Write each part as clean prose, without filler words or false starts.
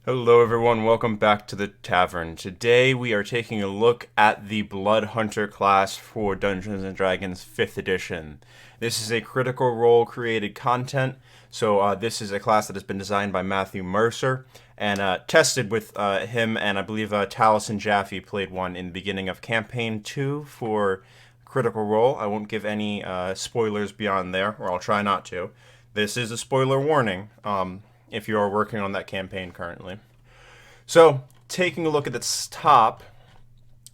Hello everyone, welcome back to the tavern. Today we are taking a look at the Blood Hunter class for Dungeons & Dragons 5th edition. This is a Critical Role created content, so this is a class that has been designed by Matthew Mercer and tested with him, and I believe Taliesin Jaffe played one in the beginning of Campaign 2 for Critical Role. I won't give any spoilers beyond there, or I'll try not to. This is a spoiler warning. If you are working on that campaign currently. So, taking a look at the top,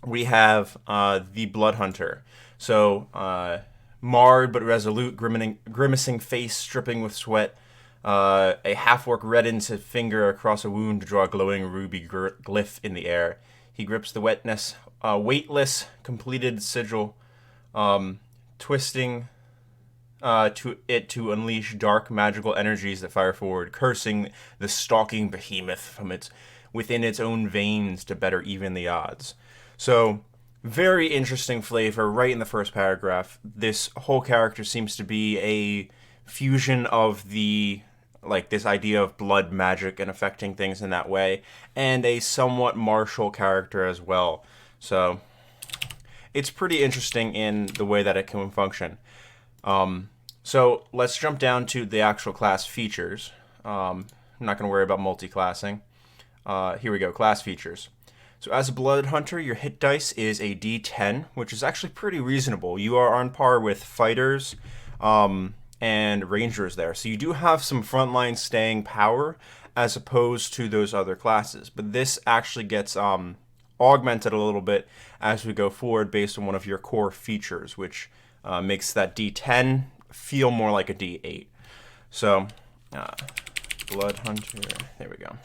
we have the Blood Hunter. So, marred but resolute, grimacing face dripping with sweat, a half-orc reddens his finger across a wound to draw a glowing ruby glyph in the air. He grips the weightless, completed sigil, twisting to unleash dark magical energies that fire forward, cursing the stalking behemoth from within its own veins to better even the odds. So, very interesting flavor right in the first paragraph. This whole character seems to be a fusion of this idea of blood magic and affecting things in that way, and a somewhat martial character as well. So, it's pretty interesting in the way that it can function. So let's jump down to the actual class features. I'm not going to worry about multi-classing. Here we go, class features. So as a Blood Hunter, your hit dice is a D10, which is actually pretty reasonable. You are on par with fighters and rangers there. So you do have some frontline staying power as opposed to those other classes. But this actually gets augmented a little bit as we go forward based on one of your core features, which makes that D10 feel more like a D8. So, Blood Hunter, there we go.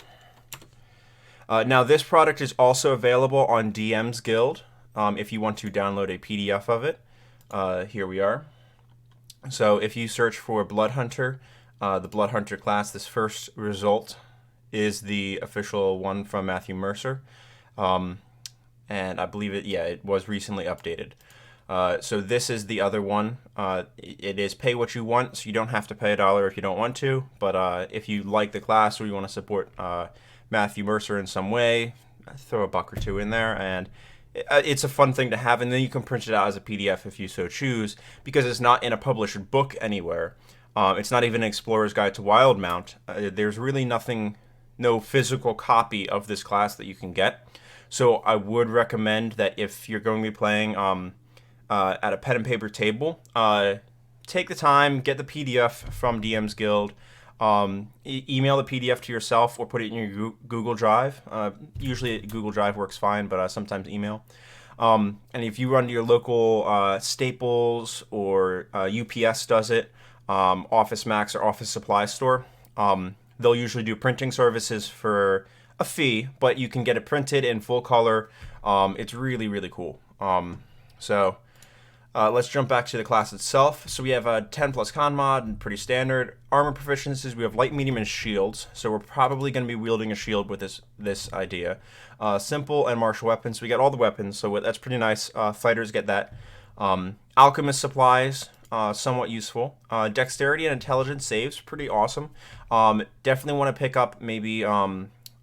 Now, this product is also available on DM's Guild if you want to download a PDF of it. Here we are. So, if you search for Blood Hunter, the Blood Hunter class, this first result is the official one from Matthew Mercer. And I believe it was recently updated. So this is the other one. It is pay what you want, so you don't have to pay $1 if you don't want to. But if you like the class or you want to support Matthew Mercer in some way, throw a buck or two in there, and it's a fun thing to have. And then you can print it out as a PDF if you so choose, because it's not in a published book anywhere. It's not even an Explorer's Guide to Wildmount. There's really no physical copy of this class that you can get. So I would recommend that if you're going to be playing at a pen and paper table, take the time, get the PDF from DM's Guild, email the PDF to yourself or put it in your Google Drive. Usually Google Drive works fine, but sometimes email. And if you run to your local Staples or UPS does it, Office Max or Office Supply Store, they'll usually do printing services for a fee, but you can get it printed in full color. It's really, really cool. Let's jump back to the class itself. So we have a 10 plus con mod, and pretty standard. Armor proficiencies, we have light, medium, and shields. So we're probably going to be wielding a shield with this idea. Simple and martial weapons. We got all the weapons, so that's pretty nice. Fighters get that. Alchemist supplies, somewhat useful. Dexterity and intelligence saves, pretty awesome. Definitely want to pick up maybe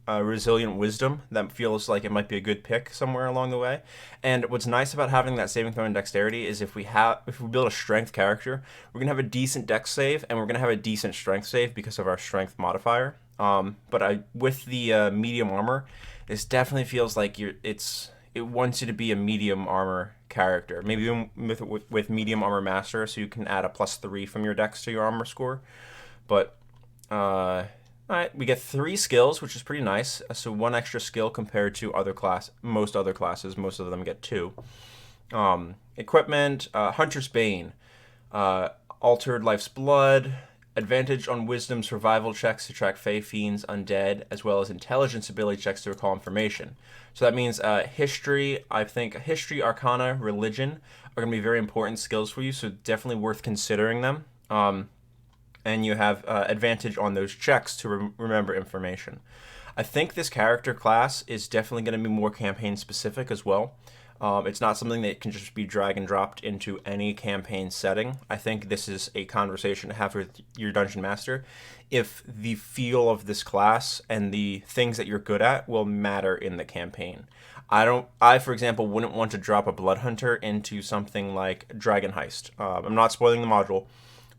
resilient wisdom. That feels like it might be a good pick somewhere along the way. And what's nice about having that saving throw and dexterity is if we build a strength character, we're gonna have a decent dex save and we're gonna have a decent strength save because of our strength modifier. With the medium armor, this definitely feels like it wants you to be a medium armor character. Maybe with medium armor master, so you can add a +3 from your dex to your armor score. But alright, we get 3 skills, which is pretty nice. So 1 extra skill compared to most other classes. Most of them get 2. Equipment, Hunter's Bane, Altered Life's Blood, advantage on Wisdom survival checks to track Fey, Fiends, Undead, as well as Intelligence ability checks to recall information. So that means History, Arcana, Religion are going to be very important skills for you, so definitely worth considering them. And you have advantage on those checks to remember information. I think this character class is definitely going to be more campaign specific as well. It's not something that can just be drag and dropped into any campaign setting. I think this is a conversation to have with your dungeon master if the feel of this class and the things that you're good at will matter in the campaign. I, for example, wouldn't want to drop a Blood Hunter into something like Dragon Heist. I'm not spoiling the module,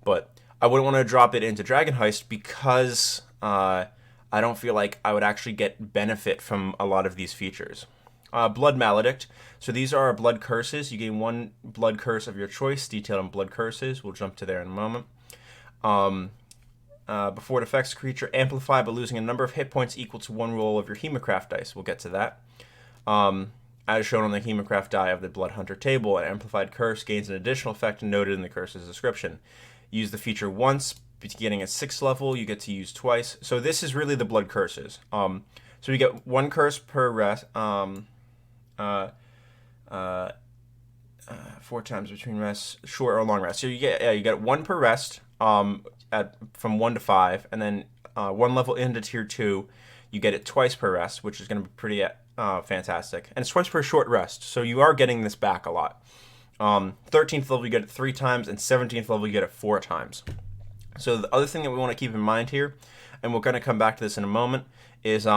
but I wouldn't want to drop it into Dragon Heist because I don't feel like I would actually get benefit from a lot of these features. Blood Maledict. So these are blood curses. You gain one blood curse of your choice, detailed in blood curses. We'll jump to there in a moment. Before it affects a creature, amplify by losing a number of hit points equal to one roll of your Hemocraft dice. We'll get to that. As shown on the Hemocraft die of the Blood Hunter table, an amplified curse gains an additional effect noted in the curse's description. Use the feature once, beginning at 6th level, you get to use twice. So this is really the blood curses. So you get one curse per rest. 4 times between rests, short or long rest. So you get one per rest from 1 to 5, and then 1 level into tier 2, you get it twice per rest, which is going to be pretty fantastic. And it's twice per short rest, so you are getting this back a lot. 13th level you get it 3 times, and 17th level you get it 4 times. So the other thing that we want to keep in mind here, and we're going to come back to this in a moment, is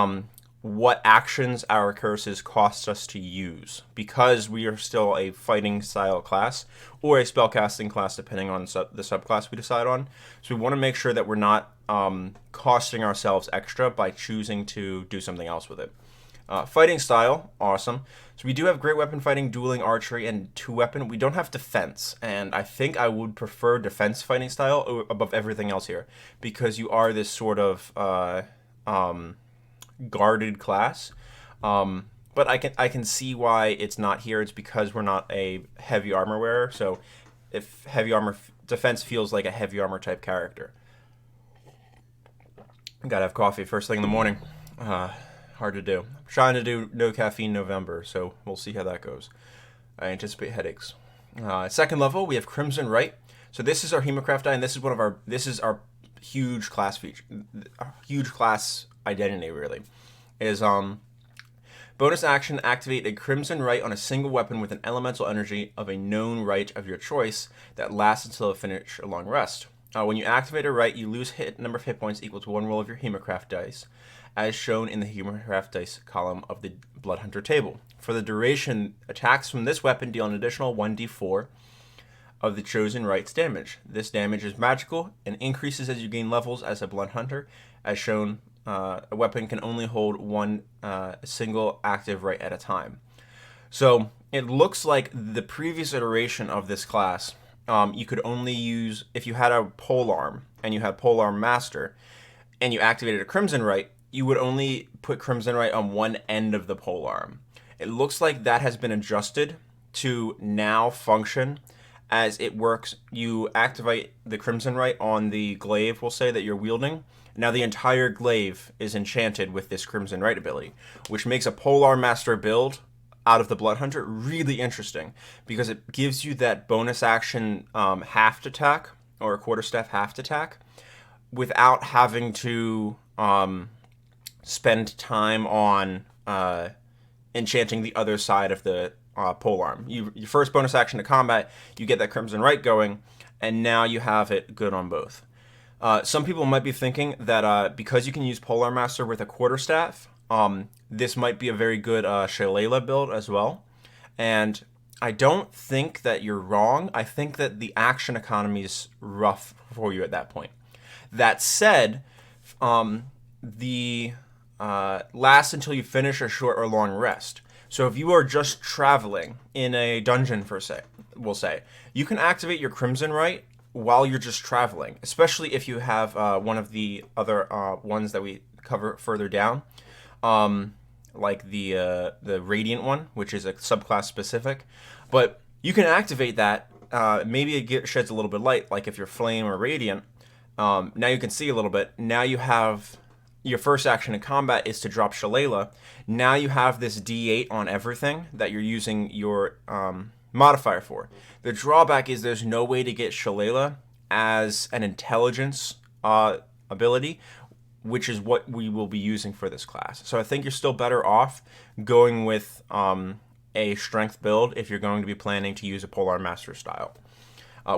what actions our curses cost us to use, because we are still a fighting style class or a spellcasting class depending on the subclass we decide on. So we want to make sure that we're not costing ourselves extra by choosing to do something else with it. Fighting style, awesome. So we do have great weapon fighting, dueling, archery, and 2-weapon. We don't have defense, and I think I would prefer defense fighting style above everything else here, because you are this sort of guarded class. But I can see why it's not here. It's because we're not a heavy armor wearer. So if heavy armor defense feels like a heavy armor type character. Gotta have coffee first thing in the morning. Hard to do. I'm trying to do no caffeine November, so we'll see how that goes. I anticipate headaches. 2nd level, we have Crimson Right. So this is our Hemocraft die, and this is our huge class feature, huge class identity really. Is bonus action, activate a Crimson Right on a single weapon with an elemental energy of a known right of your choice that lasts until a finish a long rest. When you activate a right, you lose number of hit points equal to 1 roll of your Hemocraft dice, as shown in the Hemocraft dice column of the Blood Hunter table. For the duration, attacks from this weapon deal an additional 1d4 of the chosen right's damage. This damage is magical and increases as you gain levels as a Blood Hunter. As shown, a weapon can only hold one single active right at a time. So it looks like the previous iteration of this class, you could only use, if you had a polearm and you had polearm master and you activated a Crimson Right, you would only put Crimson Right on one end of the polearm. It looks like that has been adjusted to now function as it works. You activate the Crimson Right on the glaive, we'll say, that you're wielding. Now the entire glaive is enchanted with this Crimson Right ability, which makes a polearm master build out of the Blood Hunter really interesting, because it gives you that bonus action half attack, or a quarterstaff half attack, without having to spend time on enchanting the other side of the polearm. Your first bonus action to combat, you get that Crimson Right going, and now you have it good on both. Some people might be thinking that because you can use Polearm Master with a quarterstaff, this might be a very good Shillelagh build as well. And I don't think that you're wrong. I think that the action economy is rough for you at that point. That said, the lasts until you finish a short or long rest. So if you are just traveling in a dungeon, we'll say, you can activate your Crimson Right while you're just traveling, especially if you have one of the other ones that we cover further down, like the Radiant one, which is a subclass specific. But you can activate that. Maybe it sheds a little bit light, like if you're Flame or Radiant. Now you can see a little bit. Now you have your first action in combat is to drop Shillelagh. Now you have this D8 on everything that you're using your modifier for. The drawback is there's no way to get Shillelagh as an intelligence ability, which is what we will be using for this class. So I think you're still better off going with a strength build if you're going to be planning to use a Polearm Master style.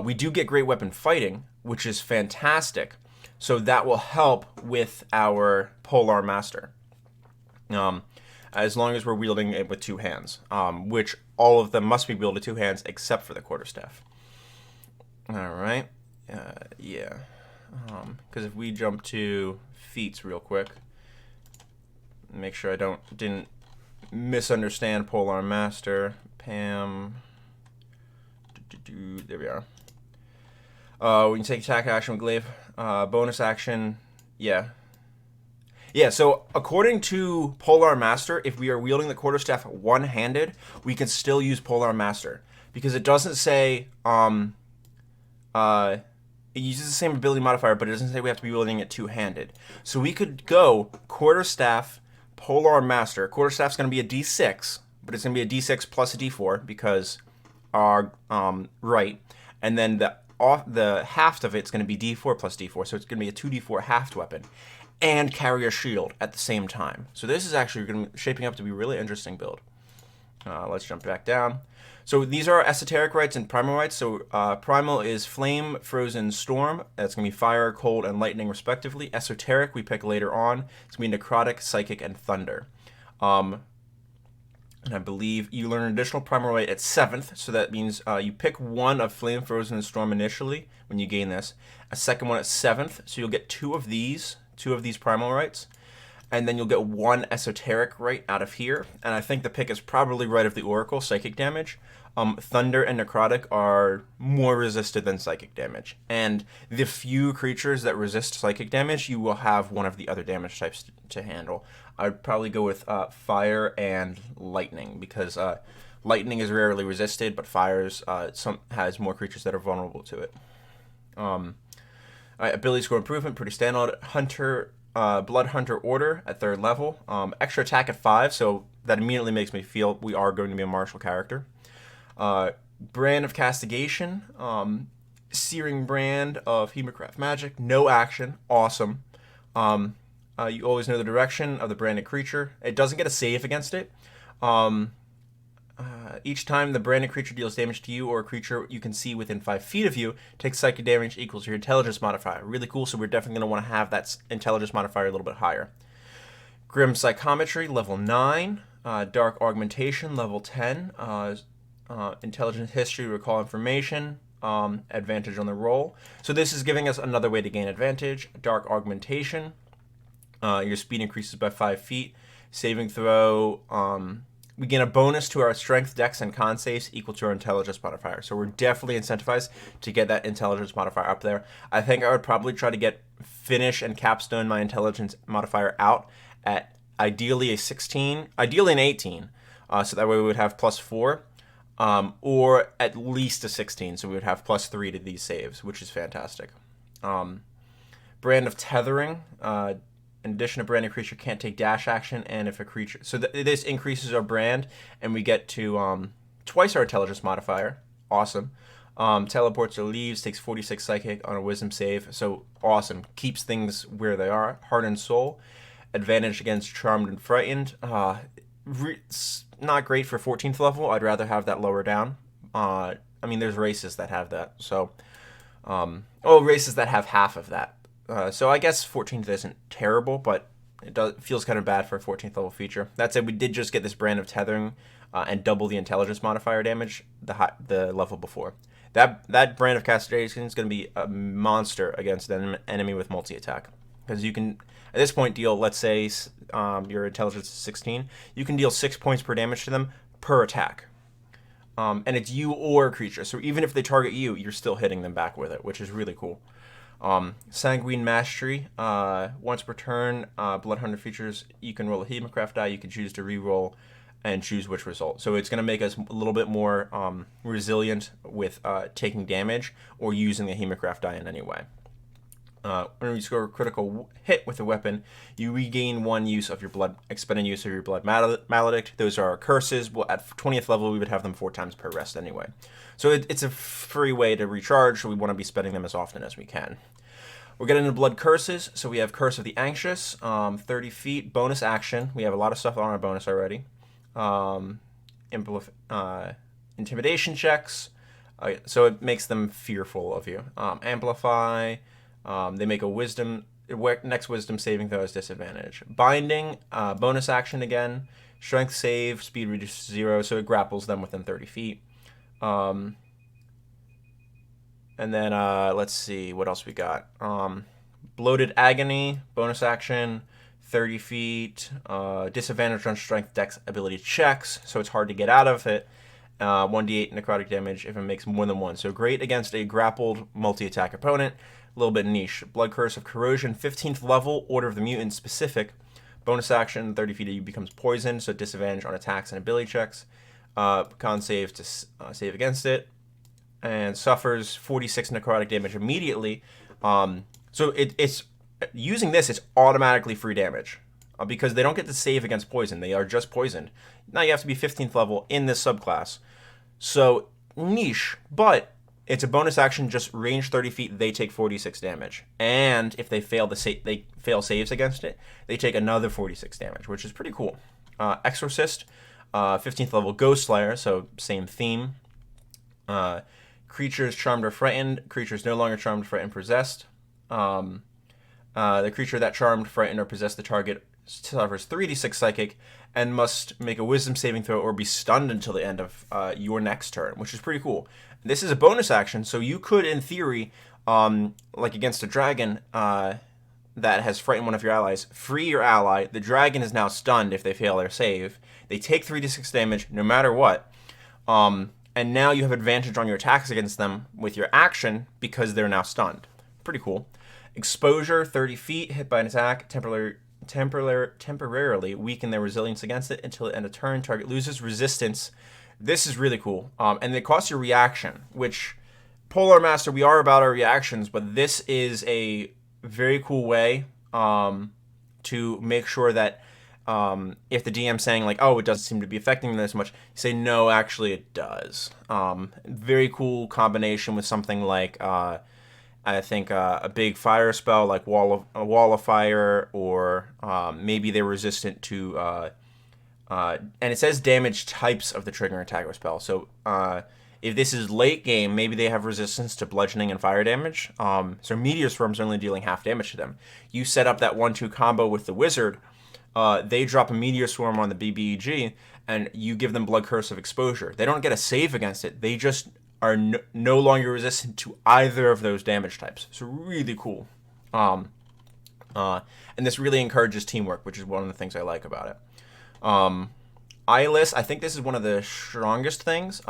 We do get great weapon fighting, which is fantastic. So that will help with our Polearm Master. As long as we're wielding it with two hands, which all of them must be wielded with two hands except for the Quarterstaff. All right. Yeah. Because if we jump to feats real quick, make sure I didn't misunderstand Polearm Master. Pam. There we are. We can take attack action with glaive. Bonus action. Yeah. Yeah, so according to Polearm Master, if we are wielding the Quarterstaff one-handed, we can still use Polearm Master. Because it doesn't say, it uses the same ability modifier, but it doesn't say we have to be wielding it two-handed. So we could go Quarterstaff, Polearm Master. Quarterstaff's going to be a D6, but it's going to be a D6 plus a D4 because our right. And then the haft of it's going to be D4 plus D4, so it's going to be a 2D4 haft weapon. And carry a shield at the same time. So this is actually shaping up to be a really interesting build. Let's jump back down. So these are esoteric rights and primal rights. So primal is flame, frozen, storm. That's going to be fire, cold, and lightning respectively. Esoteric we pick later on. It's going to be necrotic, psychic, and thunder. And I believe you learn an additional primal right at 7th. So that means you pick one of flame, frozen, and storm initially when you gain this. A second one at 7th. So you'll get two of these primal rights, and then you'll get one esoteric right out of here. And I think the pick is probably right of the Oracle, psychic damage. Thunder and necrotic are more resisted than psychic damage, and the few creatures that resist psychic damage, you will have one of the other damage types to handle. I'd probably go with fire and lightning, because lightning is rarely resisted, but fires has more creatures that are vulnerable to it. Ability score improvement, pretty standard. Hunter, Blood Hunter Order at 3rd level. Extra attack at 5, so that immediately makes me feel we are going to be a martial character. Brand of Castigation. Searing Brand of Hemocraft Magic. No action. Awesome. You always know the direction of the branded creature. It doesn't get a save against it. Each time the branded creature deals damage to you or a creature you can see within 5 feet of you, takes psychic damage equals your intelligence modifier. Really cool, so we're definitely going to want to have that intelligence modifier a little bit higher. Grim Psychometry, level 9. Dark Augmentation, level 10. Intelligence History, Recall Information. Advantage on the roll. So this is giving us another way to gain advantage. Dark Augmentation. Your speed increases by 5 feet. Saving throw... we gain a bonus to our strength, dex, and con saves equal to our intelligence modifier. So we're definitely incentivized to get that intelligence modifier up there. I think I would probably try to finish and capstone my intelligence modifier out at ideally a 16, ideally an 18. So that way we would have +4, or at least a 16. So we would have +3 to these saves, which is fantastic. Brand of Tethering. In addition, a branded creature can't take dash action, and if a creature... So this increases our brand, and we get to twice our intelligence modifier. Awesome. Teleports or leaves, takes 46 psychic on a wisdom save. So awesome. Keeps things where they are. Heart and soul. Advantage against charmed and frightened. It's not great for 14th level. I'd rather have that lower down. I mean, there's races that have that. So, races that have half of that. So I guess 14th isn't terrible, but it feels kind of bad for a 14th level feature. That said, we did just get this Brand of Tethering and double the intelligence modifier damage the level before. That Brand of Castigation is going to be a monster against an enemy with multi-attack. Because you can, at this point, deal, let's say your intelligence is 16, you can deal 6 points per damage to them per attack. And it's you or a creature. So even if they target you, you're still hitting them back with it, which is really cool. Sanguine Mastery. Once per turn, Blood Hunter features, you can roll a Hemocraft die. You can choose to re-roll and choose which result. So it's going to make us a little bit more resilient with taking damage or using the Hemocraft die in any way. When you score a critical hit with a weapon, you regain one use of your blood, expended use of your blood maledict. Those are our curses. Well, at 20th level, we would have them 4 times per rest anyway. So it's a free way to recharge, so we want to be spending them as often as we can. We're getting into blood curses. So we have Curse of the Anxious, 30 feet, bonus action. We have a lot of stuff on our bonus already. intimidation checks. So it makes them fearful of you. Amplify. They make a wisdom. Next wisdom saving throw is disadvantage. Binding. Bonus action again. Strength save. Speed reduced to 0, so it grapples them within 30 feet. And then let's see what else we got. Bloated agony. Bonus action. 30 feet. Disadvantage on strength, dex, ability checks, so it's hard to get out of it. 1d8 necrotic damage if it makes more than one. So great against a grappled multi-attack opponent. A little bit niche. Blood Curse of Corrosion, 15th level, Order of the Mutant specific. Bonus action, 30 feet you becomes poisoned, so disadvantage on attacks and ability checks. Con save to save against it. And suffers 46 necrotic damage immediately. So it's using this, it's automatically free damage. Because they don't get to save against poison. They are just poisoned. Now you have to be 15th level in this subclass. So, niche, but it's a bonus action, just range 30 feet, they take 46 damage. And if they fail saves against it, they take another 46 damage, which is pretty cool. Exorcist, 15th level Ghost Slayer, so same theme. Creatures charmed or frightened. Creatures no longer charmed, frightened, possessed. The creature that charmed, frightened, or possessed the target suffers 3d6 psychic and must make a wisdom saving throw or be stunned until the end of your next turn, which is pretty cool. This is a bonus action, so you could, in theory, like against a dragon that has frightened one of your allies, free your ally. The dragon is now stunned if they fail their save. They take 3d6 damage no matter what. And now you have advantage on your attacks against them with your action because they're now stunned. Pretty cool. Exposure, 30 feet, hit by an attack, temporarily weaken their resilience against it until the end of turn. Target loses resistance. This is really cool. And it costs your reaction, which, Polar Master, we are about our reactions, but this is a very cool way to make sure that if the DM's saying like, oh, it doesn't seem to be affecting them as much, you say, no, actually it does. Very cool combination with something like, I think a big fire spell like wall of fire, or maybe they're resistant to, and it says damage types of the trigger attack or spell. So if this is late game, maybe they have resistance to bludgeoning and fire damage. So Meteor Swarm's only dealing half damage to them. You set up that 1-2 combo with the wizard. They drop a Meteor Swarm on the BBEG, and you give them Blood Curse of Exposure. They don't get a save against it. They just are no longer resistant to either of those damage types. So really cool. And this really encourages teamwork, which is one of the things I like about it. Eyeless, I think this is one of the strongest things.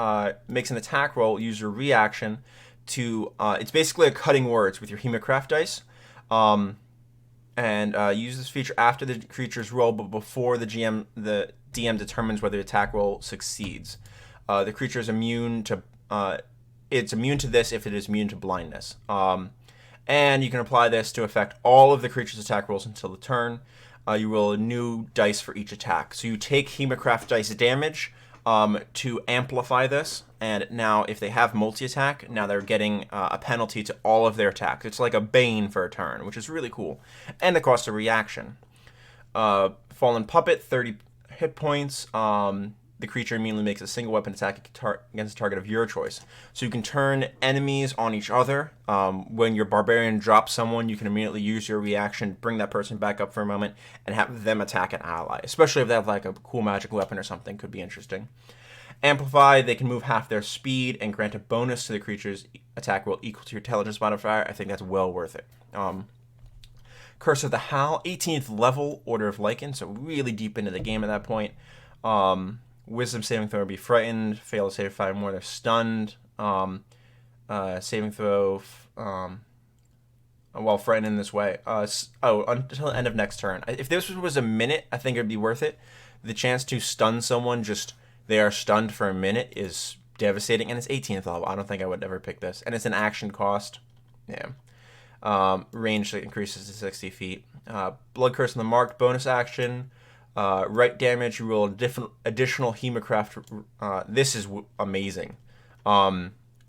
Makes an attack roll, use your reaction to, it's basically a cutting words with your Hemocraft dice. And use this feature after the creature's roll, but before the DM determines whether the attack roll succeeds. The creature is immune to it's immune to this if it is immune to blindness. And you can apply this to affect all of the creature's attack rolls until the turn. You roll a new dice for each attack. So you take Hemocraft dice damage to amplify this. And now if they have multi-attack, now they're getting a penalty to all of their attacks. It's like a bane for a turn, which is really cool. And the cost of reaction. Fallen Puppet, 30 hit points. The creature immediately makes a single weapon attack against a target of your choice. So you can turn enemies on each other. When your barbarian drops someone, you can immediately use your reaction, bring that person back up for a moment, and have them attack an ally. Especially if they have like a cool magic weapon or something, could be interesting. Amplify, they can move half their speed and grant a bonus to the creature's attack roll equal to your intelligence modifier. I think that's well worth it. Curse of the Howl, 18th level, Order of Lycan, so really deep into the game at that point. Wisdom saving throw, be frightened. Fail to save 5 more, they're stunned. Saving throw while frightened in this way. Until the end of next turn. If this was a minute, I think it would be worth it. The chance to stun someone, just they are stunned for a minute, is devastating. And it's 18th level. I don't think I would ever pick this. And it's an action cost. Yeah. Range increases to 60 feet. Blood Curse on the marked, bonus action. Right damage, you roll a additional Hemocraft. This is amazing.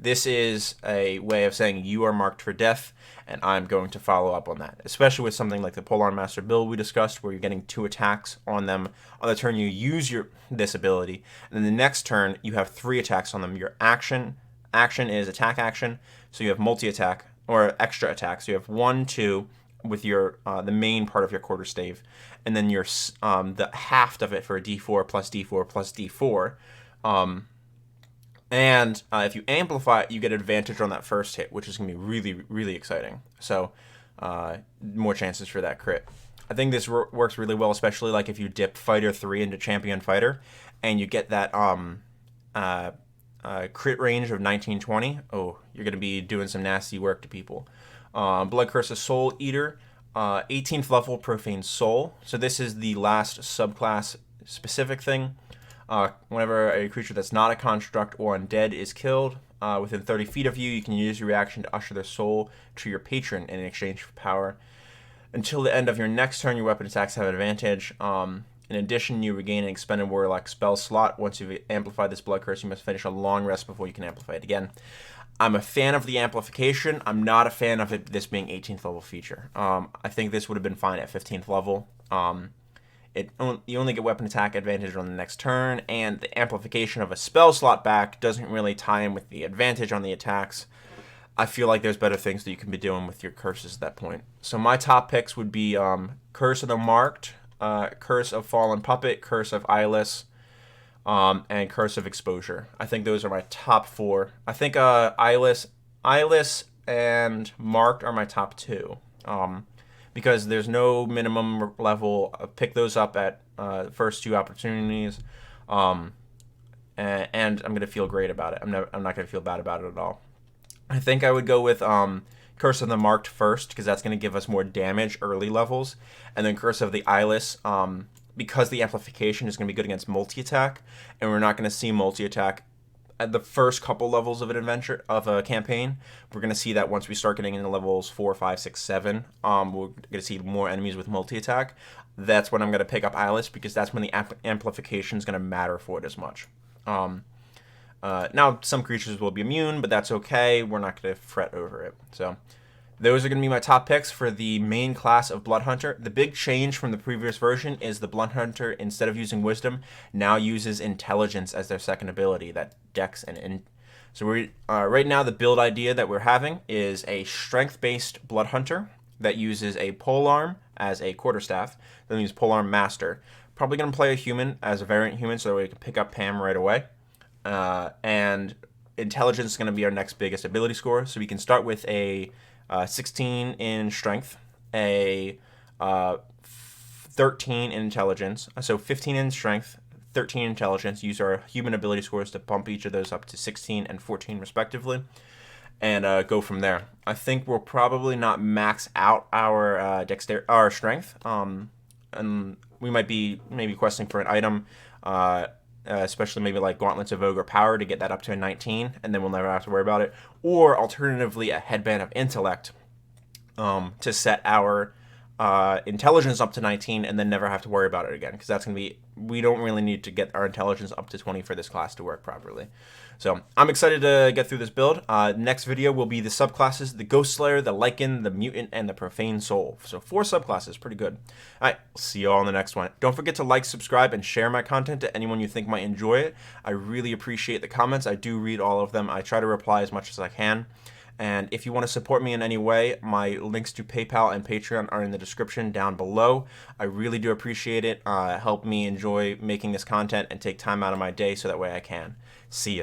This is a way of saying you are marked for death, and I'm going to follow up on that, especially with something like the Polearm Master build we discussed, where you're getting 2 attacks on them. On the turn you use this ability, and then the next turn you have 3 attacks on them. Your action is attack action, so you have multi-attack, or extra attack, so you have 1, 2, with your the main part of your quarterstaff, and then your the half of it for a D4 plus D4 plus D4. And if you amplify it, you get advantage on that first hit, which is going to be really, really exciting. So more chances for that crit. I think this works really well, especially like if you dip Fighter 3 into Champion Fighter, and you get that crit range of 1920. Oh, you're going to be doing some nasty work to people. Blood Curse of Soul Eater, 18th level Profane Soul. So this is the last subclass specific thing. Whenever a creature that's not a construct or undead is killed within 30 feet of you, you can use your reaction to usher their soul to your patron in exchange for power. Until the end of your next turn, your weapon attacks have advantage. In addition, you regain an expended warlock spell slot. Once you've amplified this Blood Curse, you must finish a long rest before you can amplify it again. I'm a fan of the amplification. I'm not a fan of this being 18th level feature. I think this would have been fine at 15th level. You only get weapon attack advantage on the next turn, and the amplification of a spell slot back doesn't really tie in with the advantage on the attacks. I feel like there's better things that you can be doing with your curses at that point. So my top picks would be Curse of the Marked, Curse of Fallen Puppet, Curse of Eyeless, and Curse of Exposure. I think those are my top 4. I think Eyeless and Marked are my top 2. Because there's no minimum level. Pick those up at the first 2 opportunities, and I'm gonna feel great about it. I'm not gonna feel bad about it at all. I think I would go with Curse of the Marked first, because that's gonna give us more damage early levels, and then Curse of the Eyeless, because the amplification is gonna be good against multi-attack, and we're not gonna see multi-attack at the first couple levels of an adventure of a campaign. We're going to see that once we start getting into levels 4, 5, 6, 7, we're going to see more enemies with multi-attack. That's when I'm going to pick up Eyeless, because that's when the amplification is going to matter for it as much. Now, some creatures will be immune, but that's okay. We're not going to fret over it. So those are going to be my top picks for the main class of Blood Hunter. The big change from the previous version is the Blood Hunter, instead of using Wisdom, now uses Intelligence as their second ability, that Dex and So right now the build idea that we're having is a Strength-based Blood Hunter that uses a Polearm as a Quarterstaff, then use Polearm Master. Probably going to play a human as a variant human, so that we can pick up Pam right away. And Intelligence is going to be our next biggest ability score, so we can start with a 16 in Strength, a 13 in Intelligence, so 15 in Strength, 13 in Intelligence. Use our human ability scores to bump each of those up to 16 and 14 respectively, and go from there. I think we'll probably not max out our our Strength, and we might be maybe questing for an item, especially maybe like Gauntlets of Ogre Power to get that up to a 19, and then we'll never have to worry about it. Or alternatively, a Headband of Intellect to set our Intelligence up to 19 and then never have to worry about it again, because that's going to be, we don't really need to get our Intelligence up to 20 for this class to work properly. So I'm excited to get through this build. Next video will be the subclasses: the Ghost Slayer, the Lycan, the Mutant, and the Profane Soul. So 4 subclasses, pretty good. Alright, see you all in the next one. Don't forget to like, subscribe, and share my content to anyone you think might enjoy it. I really appreciate the comments. I do read all of them. I try to reply as much as I can. And if you want to support me in any way, my links to PayPal and Patreon are in the description down below. I really do appreciate it. Help me enjoy making this content and take time out of my day so that way I can. See ya.